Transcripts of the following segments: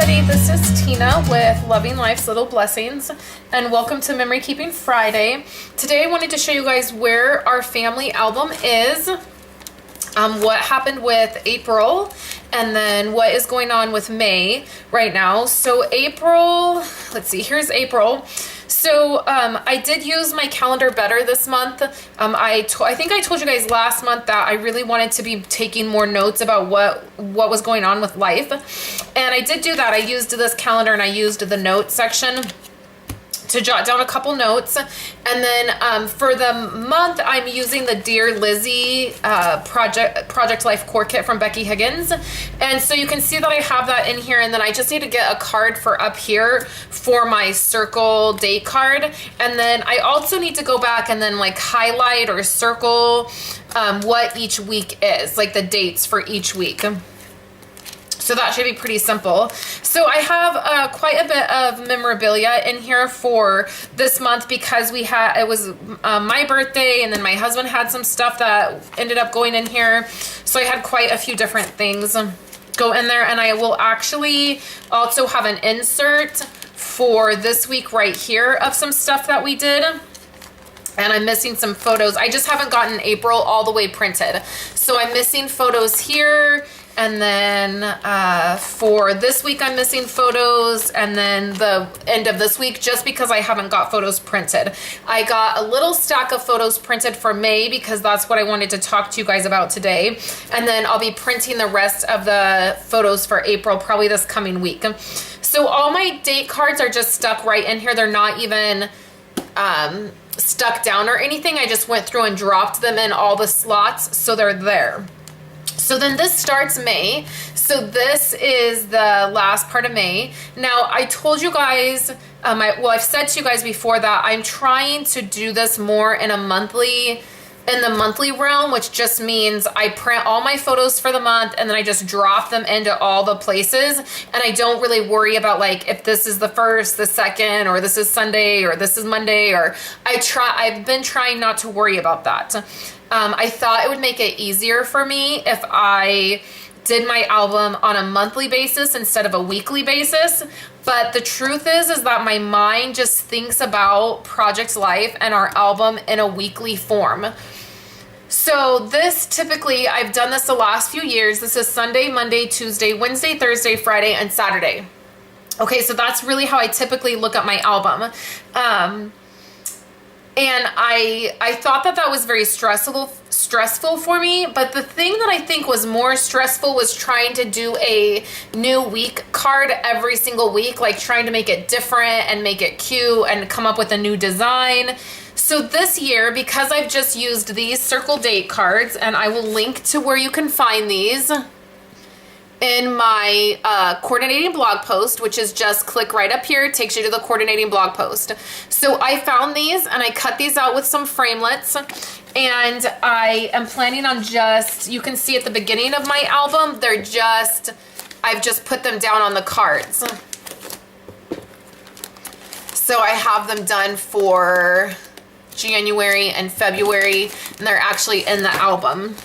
everybody, this is Tina with Loving Life's Little Blessings, and welcome to Memory Keeping Friday. Today I wanted to show you guys where our family album is, what happened with April, and then what is going on with May right now. So April, let's see, here's April. So I did use my calendar better this month. I think I told you guys last month that I really wanted to be taking more notes about what was going on with life. And I did do that. I used this calendar and I used the notes section to jot down a couple notes. And then for the month, I'm using the Dear Lizzie Project Life Core Kit from Becky Higgins. And so you can see that I have that in here, and then I just need to get a card for up here for my circle date card. And then I also need to go back and then like highlight or circle what each week is, like the dates for each week. So that should be pretty simple. So I have quite a bit of memorabilia in here for this month because it was my birthday, and then my husband had some stuff that ended up going in here. So I had quite a few different things go in there, and I will actually also have an insert for this week right here of some stuff that we did. And I'm missing some photos. I just haven't gotten April all the way printed. So I'm missing photos here. And then for this week, I'm missing photos, and then the end of this week, just because I haven't got photos printed. I got a little stack of photos printed for May because that's what I wanted to talk to you guys about today. And then I'll be printing the rest of the photos for April, probably this coming week. So all my date cards are just stuck right in here. They're not even stuck down or anything. I just went through and dropped them in all the slots, so they're there. So then this starts May. So this is the last part of May. Now I told you guys, I've said to you guys before that I'm trying to do this more in the monthly realm, which just means I print all my photos for the month and then I just drop them into all the places, and I don't really worry about like if this is the first, the second, or this is Sunday, or this is Monday, or I've been trying not to worry about that. I thought it would make it easier for me if I did my album on a monthly basis instead of a weekly basis. But the truth is that my mind just thinks about Project Life and our album in a weekly form. So this typically, I've done this the last few years. This is Sunday, Monday, Tuesday, Wednesday, Thursday, Friday, and Saturday. Okay, so that's really how I typically look at my album. And I thought that was very stressful for me, but the thing that I think was more stressful was trying to do a new week card every single week, like trying to make it different and make it cute and come up with a new design. So this year, because I've just used these circle date cards, and I will link to where you can find these in my coordinating blog post, which is just click right up here. It takes you to the coordinating blog post. So I found these and I cut these out with some framelits, and I am planning on you can see at the beginning of my album, I've just put them down on the cards. So I have them done for January and February, and they're actually in the album.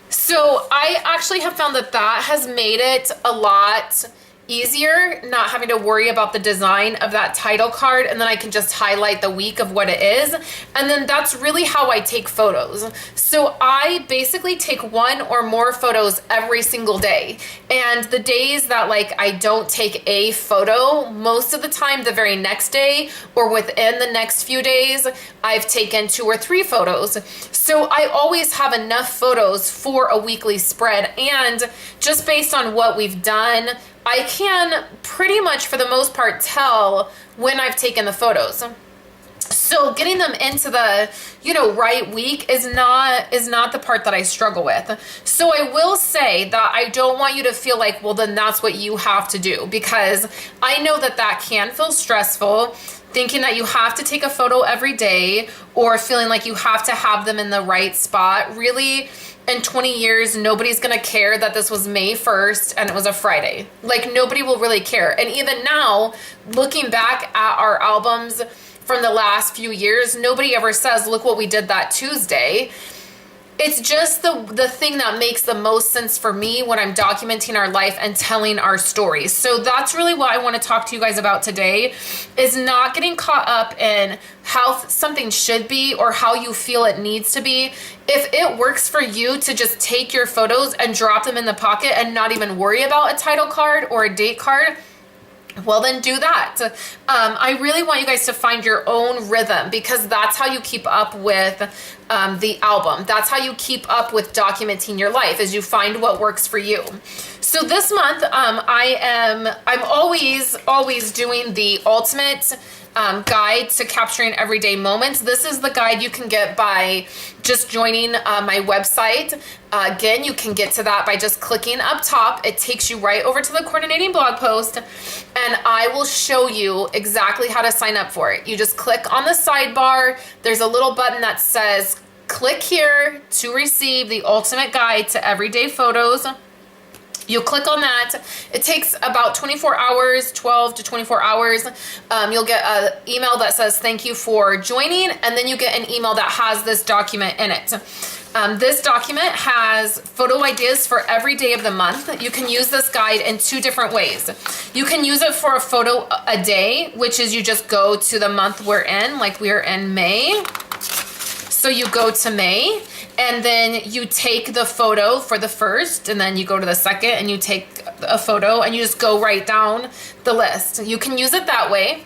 So I actually have found that has made it a lot easier, not having to worry about the design of that title card, and then I can just highlight the week of what it is. And then that's really how I take photos. So I basically take one or more photos every single day. And the days that like I don't take a photo, most of the time the very next day or within the next few days, I've taken 2 or 3 photos. So I always have enough photos for a weekly spread. And just based on what we've done, I can pretty much for the most part tell when I've taken the photos. So getting them into the, right week is not the part that I struggle with. So I will say that I don't want you to feel like, well, then that's what you have to do, because I know that can feel stressful, thinking that you have to take a photo every day or feeling like you have to have them in the right spot. Really, in 20 years, nobody's gonna care that this was May 1st and it was a Friday. Like, nobody will really care. And even now, looking back at our albums from the last few years, nobody ever says, look what we did that Tuesday. it's just the thing that makes the most sense for me when I'm documenting our life and telling our stories. So that's really what I want to talk to you guys about today, is not getting caught up in how something should be or how you feel it needs to be. If it works for you to just take your photos and drop them in the pocket and not even worry about a title card or a date card, well, then do that. I really want you guys to find your own rhythm, because that's how you keep up with the album. That's how you keep up with documenting your life, is you find what works for you. So this month, I'm always doing the ultimate guide to capturing everyday moments. This is the guide you can get by just joining my website. Again, you can get to that by just clicking up top. It takes you right over to the coordinating blog post, and I will show you exactly how to sign up for it. You just click on the sidebar. There's a little button that says click here to receive the ultimate guide to everyday photos. You click on that. It takes about 24 hours, 12 to 24 hours. You'll get an email that says thank you for joining, and then you get an email that has this document in it. This document has photo ideas for every day of the month. You can use this guide in two different ways. You can use it for a photo a day, which is you just go to the month we're in, like we're in May. So you go to May, and then you take the photo for the first, and then you go to the second and you take a photo, and you just go right down the list. You can use it that way,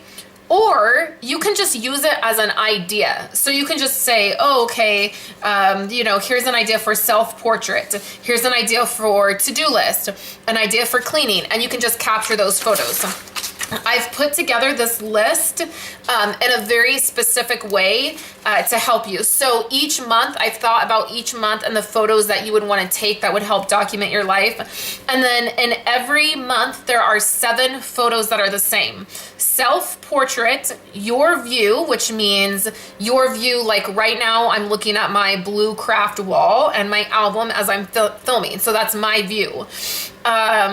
or you can just use it as an idea. So you can just say, oh, okay, here's an idea for self-portrait. Here's an idea for to-do list, an idea for cleaning, and you can just capture those photos. I've put together this list in a very specific way to help you. So each month, I've thought about each month and the photos that you would want to take that would help document your life. And then in every month, there are 7 photos that are the same. Self-portrait, your view, which means your view, like right now, I'm looking at my blue craft wall and my album as I'm filming. So that's my view.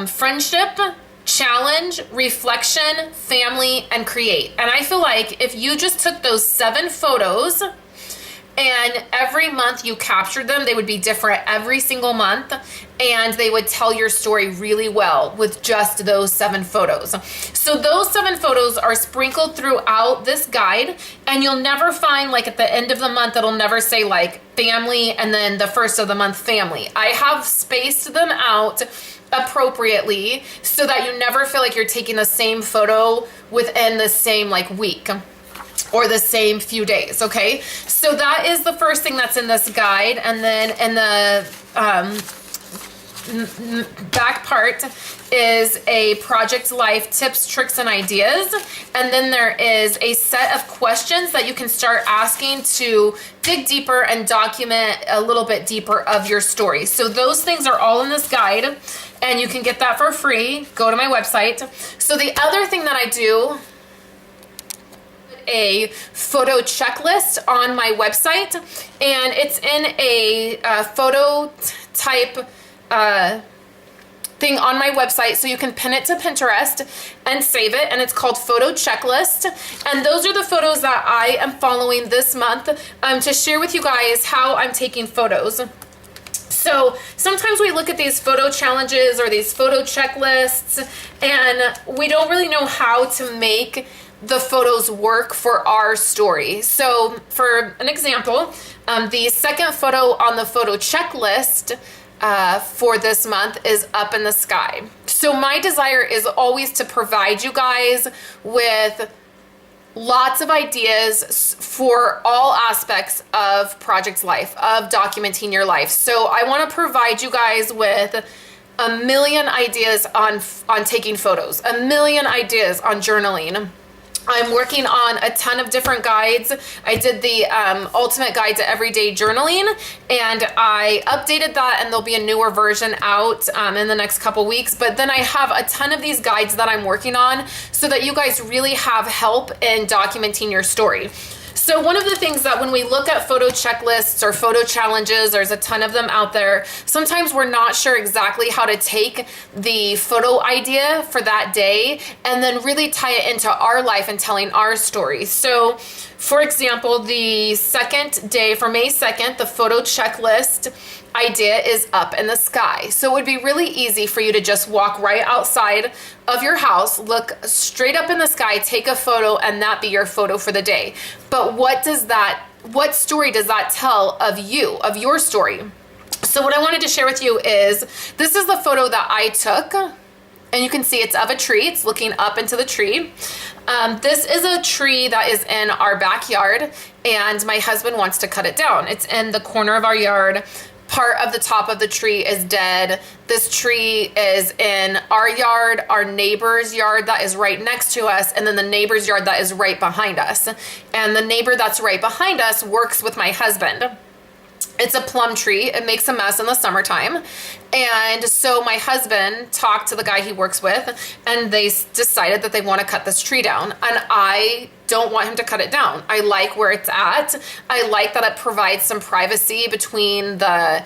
Friendship, challenge, reflection, family, and create. And I feel like if you just took those 7 photos and every month you captured them, they would be different every single month, and they would tell your story really well with just those 7 photos. So those 7 photos are sprinkled throughout this guide, and you'll never find, like at the end of the month, it'll never say like family and then the first of the month family. I have spaced them out appropriately so that you never feel like you're taking the same photo within the same like week or the same few days. Okay, so that is the first thing that's in this guide. And then in the back part is a project life tips, tricks, and ideas. And then there is a set of questions that you can start asking to dig deeper and document a little bit deeper of your story. So those things are all in this guide, and you can get that for free. Go to my website. So the other thing that I do, a photo checklist on my website, and it's in a photo type thing on my website, so you can pin it to Pinterest and save it, and it's called Photo Checklist. And those are the photos that I am following this month to share with you guys how I'm taking photos. So sometimes we look at these photo challenges or these photo checklists, and we don't really know how to make the photos work for our story. So for an example, the second photo on the photo checklist for this month is up in the sky. So my desire is always to provide you guys with lots of ideas for all aspects of project life, of documenting your life. So I want to provide you guys with a million ideas on taking photos, a million ideas on journaling. I'm working on a ton of different guides. I did the ultimate guide to everyday journaling, and I updated that, and there'll be a newer version out in the next couple weeks. But then I have a ton of these guides that I'm working on so that you guys really have help in documenting your story. So one of the things that when we look at photo checklists or photo challenges, there's a ton of them out there. Sometimes we're not sure exactly how to take the photo idea for that day and then really tie it into our life and telling our story. So For example, the second day for May 2nd, the photo checklist idea is up in the sky. So it would be really easy for you to just walk right outside of your house, look straight up in the sky, take a photo, and that be your photo for the day. But what story does that tell of you, of your story? So what I wanted to share with you is, this is the photo that I took, and you can see it's of a tree. It's looking up into the tree. This is a tree that is in our backyard, and my husband wants to cut it down. It's in the corner of our yard. Part of the top of the tree is dead. This tree is in our yard, our neighbor's yard that is right next to us, and then the neighbor's yard that is right behind us. And the neighbor that's right behind us works with my husband. It's a plum tree. It makes a mess in the summertime. And so my husband talked to the guy he works with, and they decided that they want to cut this tree down. And I don't want him to cut it down. I like where it's at. I like that it provides some privacy between the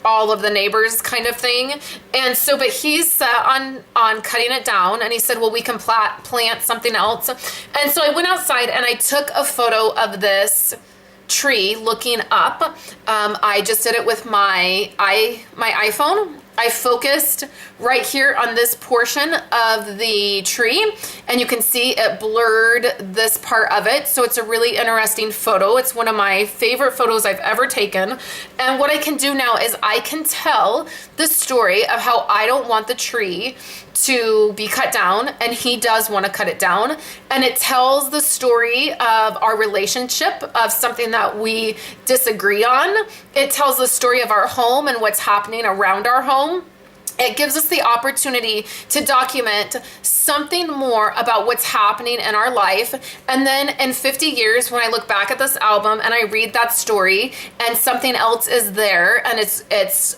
all of the neighbors kind of thing. And so, but he's set on cutting it down, and he said, well, we can plant something else. And so I went outside and I took a photo of this tree looking up. I just did it with my iPhone. I focused right here on this portion of the tree, and you can see it blurred this part of it. So it's a really interesting photo. It's one of my favorite photos I've ever taken. And what I can do now is I can tell the story of how I don't want the tree to be cut down, and he does want to cut it down. And it tells the story of our relationship, of something that we disagree on. It tells the story of our home and what's happening around our home. It gives us the opportunity to document something more about what's happening in our life. And then in 50 years, when I look back at this album and I read that story and something else is there and it's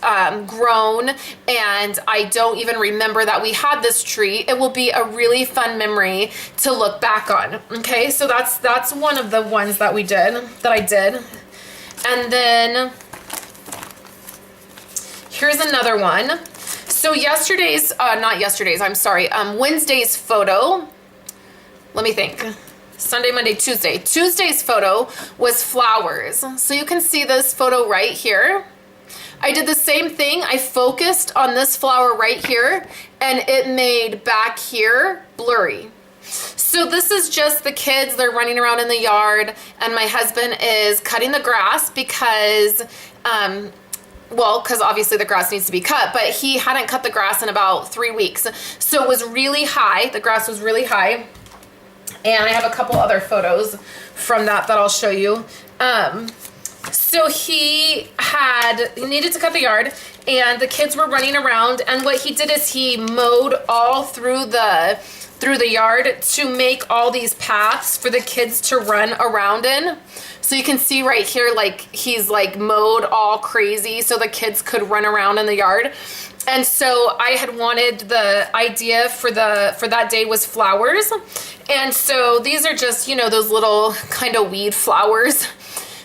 grown and I don't even remember that we had this tree, it will be a really fun memory to look back on. Okay, so that's one of the ones that I did. And then here's another one. So Wednesday's photo, let me think, Sunday, Monday, Tuesday. Tuesday's photo was flowers. So you can see this photo right here. I did the same thing. I focused on this flower right here, and it made back here blurry. So this is just the kids. They're running around in the yard, and my husband is cutting the grass because obviously the grass needs to be cut, but he hadn't cut the grass in about 3 weeks. So it was really high. The grass was really high. And I have a couple other photos from that I'll show you. So he needed to cut the yard, and the kids were running around, and what he did is he mowed all through the yard to make all these paths for the kids to run around in. So you can see right here, like he's like mowed all crazy so the kids could run around in the yard. And so I had wanted, the idea for that day was flowers. And so these are just, those little kind of weed flowers.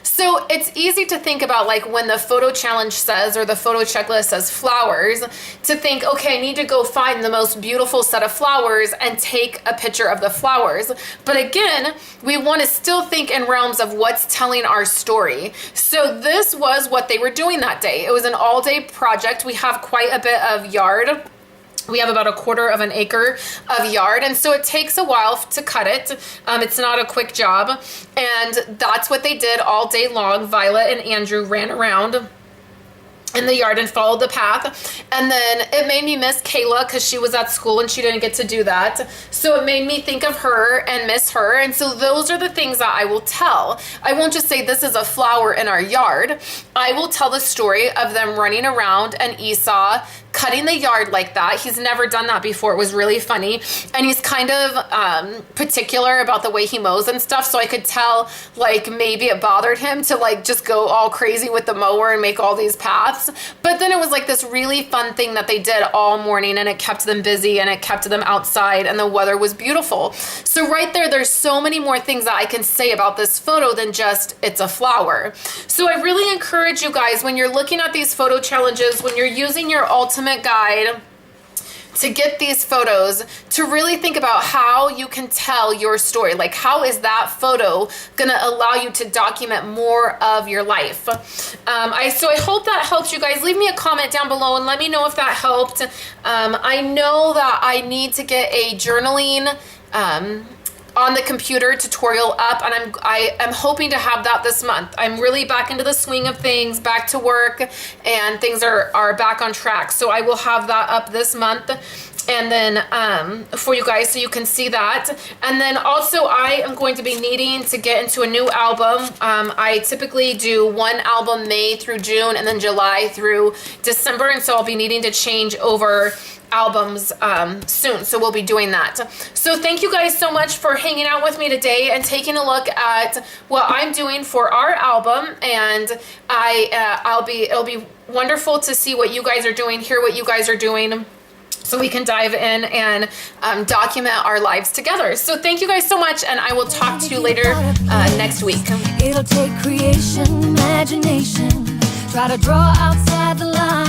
So it's easy to think about, like, when the photo challenge says, or the photo checklist says flowers, to think, okay, I need to go find the most beautiful set of flowers and take a picture of the flowers. But again, we want to still think in realms of what's telling our story. So this was what they were doing that day. It was an all-day project. We have quite a bit of yard. We have about 1/4 of an acre of yard, and so it takes a while to cut it. It's not a quick job, and that's what they did all day long. Violet and Andrew ran around in the yard and followed the path. And then it made me miss Kayla because she was at school and she didn't get to do that. So it made me think of her and miss her. And so those are the things that I will tell. I won't just say this is a flower in our yard. I will tell the story of them running around and Esau cutting the yard like that. He's never done that before. It was really funny. And he's kind of particular about the way he mows and stuff. So I could tell, like, maybe it bothered him to, like, just go all crazy with the mower and make all these paths. But then it was like this really fun thing that they did all morning, and it kept them busy and it kept them outside, and the weather was beautiful. So right there's so many more things that I can say about this photo than just it's a flower. So I really encourage you guys, when you're looking at these photo challenges, when you're using your ultimate guide to get these photos to really think about how you can tell your story. Like, how is that photo gonna allow you to document more of your life? So I hope that helps you guys. Leave me a comment down below and let me know if that helped. I know that I need to get a journaling on the computer tutorial up, and I am hoping to have that this month. I'm really back into the swing of things, back to work, and things are back on track. So I will have that up this month, and then for you guys, so you can see that. And then also I am going to be needing to get into a new album. I typically do one album May through June, and then July through December, and so I'll be needing to change over albums soon, so we'll be doing that. So thank you guys so much for hanging out with me today and taking a look at what I'm doing for our album, and it'll be wonderful to see what you guys are doing, hear what you guys are doing, so we can dive in and document our lives together. So thank you guys so much, and I will talk to you later next week. It'll take creation, imagination, try to draw outside the line.